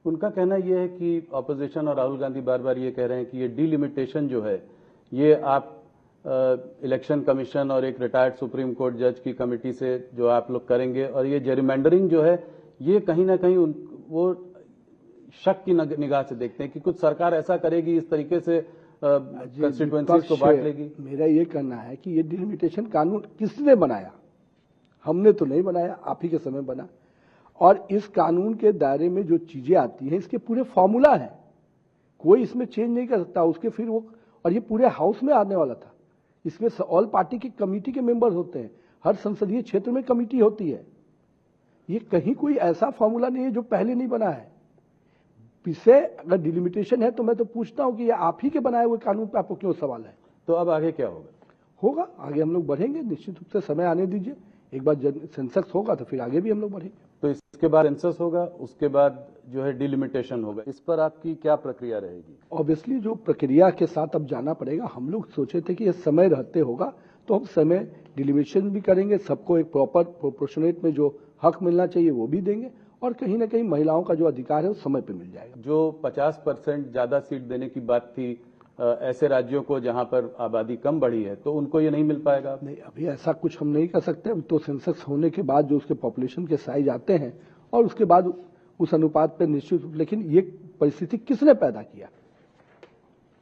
उनका कहना यह है कि ऑपोजिशन और राहुल गांधी बार बार ये कह रहे हैं कि ये डिलिमिटेशन जो है ये आप इलेक्शन कमीशन और एक रिटायर्ड सुप्रीम कोर्ट जज की कमेटी से जो आप लोग करेंगे, और ये जेरिमेंडरिंग जो है ये कहीं ना कहीं वो शक की निगाह से देखते हैं कि कुछ सरकार ऐसा करेगी, इस तरीके से कंस्टिट्यूएंसीज को बांट लेगी। मेरा ये कहना है कि ये डिलिमिटेशन कानून किसने बनाया? हमने तो नहीं बनाया, आप ही के समय बना। और इस कानून के दायरे में जो चीजें आती हैं इसके पूरे फॉर्मूला हैं, कोई इसमें चेंज नहीं कर सकता उसके। फिर वो, और ये पूरे हाउस में आने वाला था, इसमें ऑल पार्टी की कमेटी के मेंबर होते हैं, हर संसदीय क्षेत्र में कमेटी होती है। ये कहीं कोई ऐसा फॉर्मूला नहीं है जो पहले नहीं बना है। पीछे अगर डिलिमिटेशन है तो मैं तो पूछता हूं कि ये आप ही के बनाए हुए कानून पे आपको क्यों सवाल है? तो अब आगे क्या होगा? आगे हम लोग बढ़ेंगे, निश्चित रूप से समय आने दीजिए। एक बार सेंसस होगा तो फिर आगे भी हम लोग बढ़ेंगे। तो इसके बाद सेंसस होगा, उसके बाद जो है डिलिमिटेशन होगा, इस पर आपकी क्या प्रक्रिया रहेगी? ऑब्वियसली जो प्रक्रिया के साथ अब जाना पड़ेगा। हम लोग सोचे थे कि ये समय रहते होगा तो हम समय डिलिमिटेशन भी करेंगे, सबको एक प्रॉपर प्रोपोर्शनेट में जो हक मिलना चाहिए वो भी देंगे, और कहीं ना कहीं महिलाओं का जो अधिकार है वो समय पे मिल जाएगा। जो 50% ज्यादा सीट देने की बात थी ऐसे राज्यों को जहां पर आबादी कम बढ़ी है, तो उनको ये नहीं मिल पाएगा? नहीं, अभी ऐसा कुछ हम नहीं कर सकते। तो सेंसस होने के बाद जो उसके पॉपुलेशन के साइज आते हैं और उसके बाद उस अनुपात पर निश्चित रूप। लेकिन ये परिस्थिति किसने पैदा किया?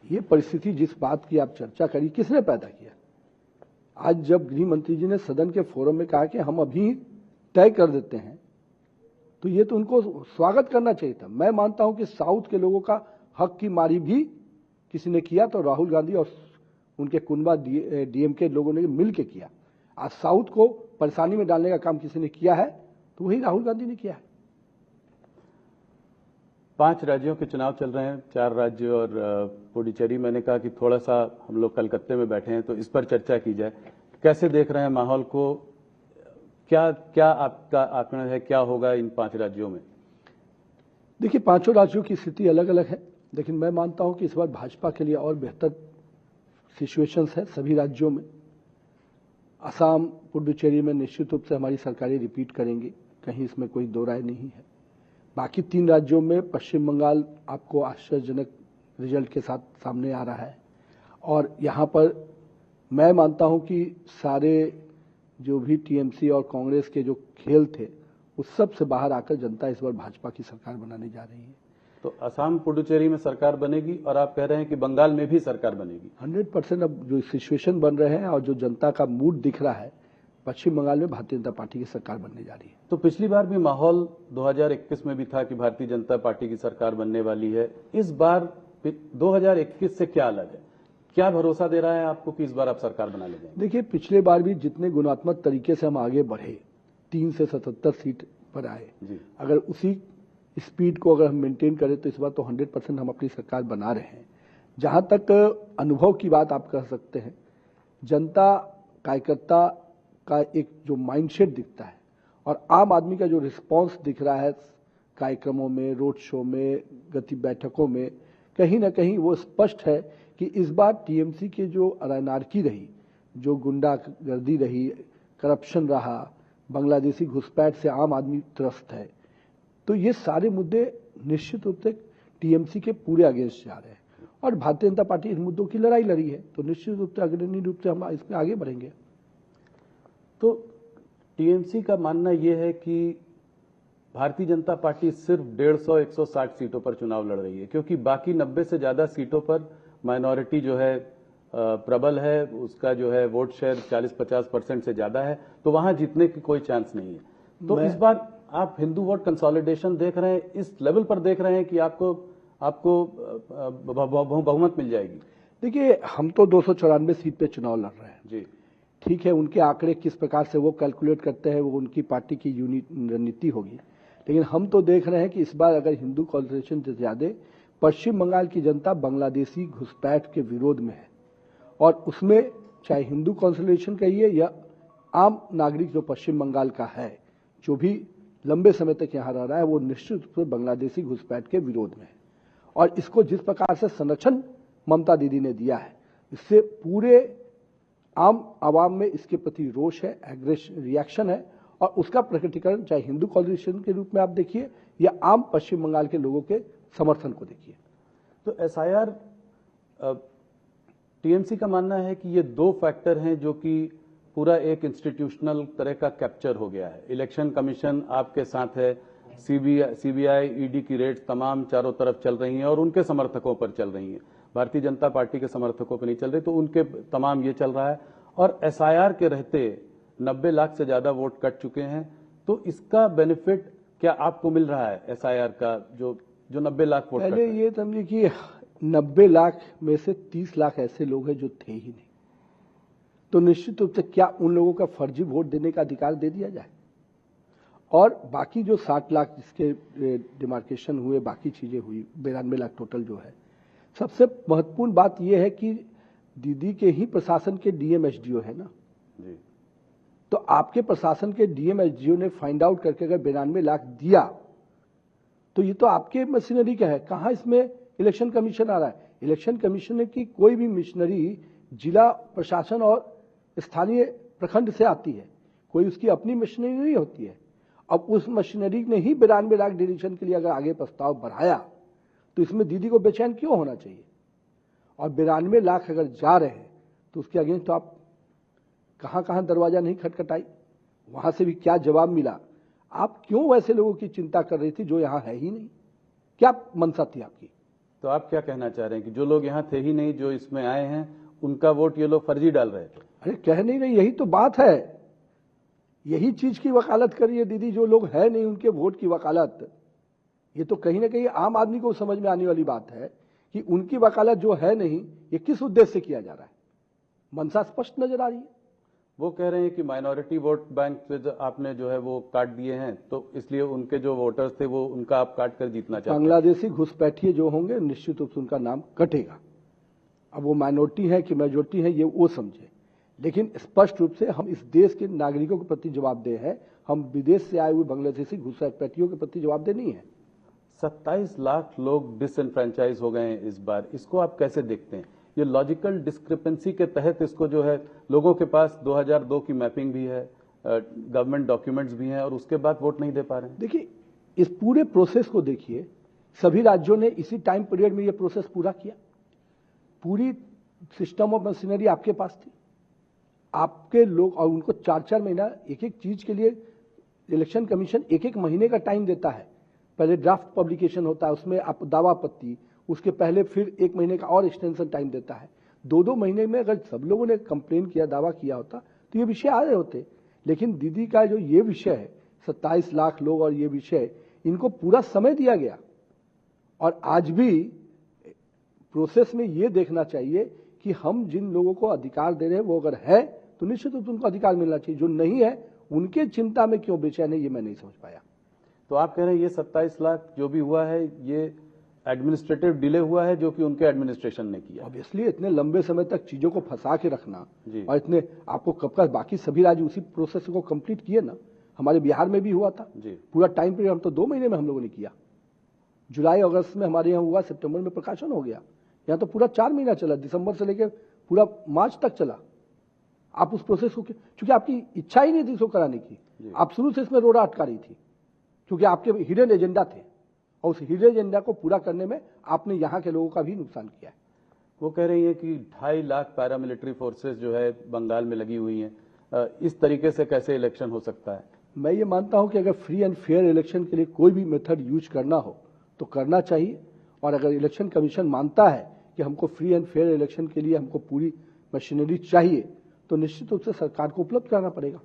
ये परिस्थिति जिस बात की आप चर्चा करी, किसने पैदा किया? आज जब गृह मंत्री जी ने सदन के फोरम में कहा कि हम अभी तय कर देते हैं, तो ये तो उनको स्वागत करना चाहिए था। मैं मानता हूं कि साउथ के लोगों का हक की मारी भी किसी ने किया तो राहुल गांधी और उनके कुनबा डीएमके लोगों ने मिल के किया। आज साउथ को परेशानी में डालने का काम किसी ने किया है तो वही राहुल गांधी ने किया है। 5 राज्यों के चुनाव चल रहे हैं, 4 राज्य और पुडुचेरी। मैंने कहा कि थोड़ा सा हम लोग कलकत्ते में बैठे हैं तो इस पर चर्चा की जाए। कैसे देख रहे हैं माहौल को? क्या आपका आकलन है, क्या होगा इन 5 राज्यों में? देखिए, पांचों राज्यों की स्थिति अलग अलग है, लेकिन मैं मानता हूं कि इस बार भाजपा के लिए और बेहतर सिचुएशंस है सभी राज्यों में। असम, पुडुचेरी में निश्चित रूप से हमारी सरकारें रिपीट करेंगी, कहीं इसमें कोई दो राय नहीं है। बाकी 3 राज्यों में पश्चिम बंगाल आपको आश्चर्यजनक रिजल्ट के साथ सामने आ रहा है, और यहां पर मैं मानता हूं कि सारे जो भी टीएमसी और कांग्रेस के जो खेल थे उस सब से बाहर आकर जनता इस बार भाजपा की सरकार बनाने जा रही है। तो असम पुडुचेरी में सरकार बनेगी, और आप कह रहे हैं कि बंगाल में भी सरकार बनेगी? 100% अब जो सिचुएशन बन रहे हैं और जो जनता का मूड दिख रहा है, पश्चिम बंगाल में भारतीय जनता पार्टी की सरकार बनने जा रही है। तो पिछली बार भी माहौल 2021 में भी था कि भारतीय जनता पार्टी की सरकार बनने वाली है। इस बार 2021 से क्या अलग है? क्या भरोसा दे रहा है आपको कि इस बार आप सरकार बना लेंगे? देखिए, पिछले बार भी जितने गुणात्मक तरीके से हम आगे बढ़े, 3 से 77 सीट पर आए, अगर उसी स्पीड को अगर हम मेंटेन करें तो इस बार तो 100% हम अपनी सरकार बना रहे हैं। जहां तक अनुभव की बात आप कह सकते हैं, जनता कार्यकर्ता का एक जो माइंडसेट दिखता है और आम आदमी का जो रिस्पांस दिख रहा है कार्यक्रमों में, रोड शो में, गति बैठकों में, कहीं ना कहीं वो स्पष्ट है कि इस बार टीएमसी के जो अनारकी रही, जो गुंडागर्दी रही, करप्शन रहा, बांग्लादेशी घुसपैठ से आम आदमी त्रस्त है, तो ये सारे मुद्दे निश्चित रूप से टीएमसी के पूरे अगेंस्ट जा रहे हैं, और भारतीय जनता पार्टी इन मुद्दों की लड़ाई लड़ी है, तो निश्चित रूप से अग्रणी रूप से हम इसमें आगे बढ़ेंगे। तो टीएमसी का मानना यह है कि भारतीय जनता पार्टी सिर्फ 150-160 सीटों पर चुनाव लड़ रही है, क्योंकि बाकी 90 से ज्यादा सीटों पर माइनॉरिटी जो है प्रबल है, उसका जो है वोट शेयर 40-50% से ज्यादा है, तो वहां जीतने की कोई चांस नहीं है। तो इस बार आप हिंदू वोट कंसोलिडेशन देख रहे हैं, इस लेवल पर देख रहे हैं कि आपको बहुमत मिल जाएगी? देखिए, हम तो 294 सीट पे चुनाव लड़ रहे हैं जी, ठीक है। उनके आंकड़े किस प्रकार से वो कैलकुलेट करते हैं वो उनकी पार्टी की रणनीति होगी, लेकिन हम तो देख रहे हैं कि इस बार अगर हिंदू कंसोलिडेशन से ज्यादा पश्चिम बंगाल की जनता बांग्लादेशी घुसपैठ के विरोध में है, और उसमें चाहे हिंदू कंसोलिडेशन कहिए या आम नागरिक जो पश्चिम बंगाल का है, जो भी लंबे समय तक यहाँ रह रहा है, वो निश्चित रूप से बांग्लादेशी घुसपैठ के विरोध में है। और इसको जिस प्रकार से संरक्षण ममता दीदी ने दिया है, इससे पूरे आम आवाम में इसके प्रति रोष है, रिएक्शन है, और उसका प्रकटीकरण चाहे हिंदू कॉन्स्टिट्यूशन के रूप में आप देखिए या आम पश्चिम बंगाल के लोगों के समर्थन को देखिए। तो एसआईआर, टीएमसी का मानना है कि ये दो फैक्टर हैं जो कि पूरा एक इंस्टीट्यूशनल तरह का कैप्चर हो गया है। इलेक्शन कमीशन आपके साथ है, सीबीआई, ईडी की रेड्स तमाम चारों तरफ चल रही हैं और उनके समर्थकों पर चल रही हैं, भारतीय जनता पार्टी के समर्थकों पर नहीं चल रही, तो उनके तमाम ये चल रहा है। और एसआईआर के रहते 90 लाख से ज्यादा वोट कट चुके हैं, तो इसका बेनिफिट क्या आपको मिल रहा है एसआईआर का, जो 90 लाख वोट? पहले ये समझिए कि 90 लाख में से 30 लाख ऐसे लोग हैं जो थे ही नहीं, तो निश्चित रूप से क्या उन लोगों का फर्जी वोट देने का अधिकार दे दिया जाए? और बाकी जो 60 लाख जिसके डिमार्केशन हुए, बाकी चीजें हुई, 92 लाख टोटल जो है। सबसे महत्वपूर्ण बात यह है कि दीदी के ही प्रशासन के डीएम एसडीओ है ना जी। तो आपके प्रशासन के डीएम एसडीओ ने फाइंड आउट करके अगर 92 लाख दिया तो ये तो आपके मशीनरी का है, कहां इसमें इलेक्शन कमीशन आ रहा है? इलेक्शन कमीशन की कोई भी मशीनरी जिला प्रशासन और स्थानीय प्रखंड से आती है, कोई उसकी अपनी मशीनरी नहीं होती है। अब उस मशीनरी ने ही 92 लाख डिलीशन के लिए अगर आगे प्रस्ताव बढ़ाया तो इसमें दीदी को बेचैन क्यों होना चाहिए? और 92 लाख अगर जा रहे हैं तो उसके अगेंस्ट तो आप कहां कहां दरवाजा नहीं खटखटाई, वहां से भी क्या जवाब मिला? आप क्यों वैसे लोगों की चिंता कर रही थी जो यहां है ही नहीं? क्या मंशा थी आपकी? तो आप क्या कहना चाह रहे हैं कि जो लोग यहाँ थे ही नहीं, जो इसमें आए हैं, उनका वोट ये लोग फर्जी डाल रहे थे? अरे कह नहीं रही, यही तो बात है, यही चीज की वकालत करिए दीदी, जो लोग है नहीं उनके वोट की वकालत। ये तो कहीं ना कहीं आम आदमी को समझ में आने वाली बात है कि उनकी वकालत जो है नहीं, ये किस उद्देश्य से किया जा रहा है? मंशा स्पष्ट नजर आ रही है। वो कह रहे हैं कि माइनॉरिटी वोट बैंक से आपने जो है वो काट दिए हैं, तो इसलिए उनके जो वोटर्स थे वो उनका आप काट कर जीतना चाहते हैं। बांग्लादेशी घुसपैठिए जो होंगे निश्चित रूप से उनका नाम कटेगा। अब वो माइनॉरिटी है कि मेजोरिटी है ये वो समझे, लेकिन स्पष्ट रूप से हम इस देश के नागरिकों के प्रति जवाबदेह है, हम विदेश से आए हुए बांग्लादेशी घुसपैठियों के प्रति जवाबदेह नहीं है। 27 लाख लोग डिसएनफ्रेंचाइज हो गए हैं इस बार, इसको आप कैसे देखते हैं? ये लॉजिकल डिस्क्रिपेंसी के तहत इसको जो है, लोगों के पास 2002 की मैपिंग भी है, गवर्नमेंट डॉक्यूमेंट्स भी हैं और उसके बाद वोट नहीं दे पा रहे हैं। देखिए इस पूरे प्रोसेस को देखिए, सभी राज्यों ने इसी टाइम पीरियड में ये प्रोसेस पूरा किया, पूरी सिस्टम ऑफ मशीनरी आपके पास थी, आपके लोग, और उनको 4-4 महीना एक एक चीज के लिए इलेक्शन कमीशन 1-1 महीने का टाइम देता है। पहले ड्राफ्ट पब्लिकेशन होता है, उसमें आप दावा आपत्ति, उसके पहले फिर 1 महीने का और एक्सटेंशन टाइम देता है। 2-2 महीने में अगर सब लोगों ने कंप्लेन किया, दावा किया होता तो ये विषय आ रहे होते। लेकिन दीदी का जो ये विषय है, 27 लाख लोग और ये विषय, इनको पूरा समय दिया गया। और आज भी प्रोसेस में ये देखना चाहिए कि हम जिन लोगों को अधिकार दे रहे हैं वो अगर है तो निश्चित रूप से उनको अधिकार मिलना चाहिए, जो नहीं है उनके चिंता में क्यों बेचैन है ये मैं नहीं समझ पाया। तो आप कह रहे हैं ये 27 लाख जो भी हुआ है ये एडमिनिस्ट्रेटिव डिले हुआ है जो कि उनके एडमिनिस्ट्रेशन ने किया। ऑब्वियसली इतने लंबे समय तक चीजों को फंसा के रखना और इतने आपको कब का, बाकी सभी राज्य उसी प्रोसेस को कंप्लीट किए ना, हमारे बिहार में भी हुआ था जी। पूरा टाइम पीरियड हम तो 2 महीने में हम लोगों ने किया। जुलाई अगस्त में हमारे यहाँ हुआ, सितंबर में प्रकाशन हो गया, यहाँ तो पूरा 4 महीना चला, दिसंबर से लेकर पूरा मार्च तक चला। आप उस प्रोसेस को, क्योंकि आपकी इच्छा ही नहीं थी इसको कराने की, आप शुरू से इसमें रोड़ा अटका रही थी, क्योंकि आपके हिडन एजेंडा थे और उस हिडन एजेंडा को पूरा करने में आपने यहाँ के लोगों का भी नुकसान किया है। वो कह रही है कि 2.5 लाख पैरामिलिट्री फोर्सेस जो है बंगाल में लगी हुई हैं, इस तरीके से कैसे इलेक्शन हो सकता है? मैं ये मानता हूं कि अगर फ्री एंड फेयर इलेक्शन के लिए कोई भी मेथड यूज करना हो तो करना चाहिए, और अगर इलेक्शन कमीशन मानता है कि हमको फ्री एंड फेयर इलेक्शन के लिए हमको पूरी मशीनरी चाहिए तो निश्चित रूप से सरकार को उपलब्ध कराना पड़ेगा।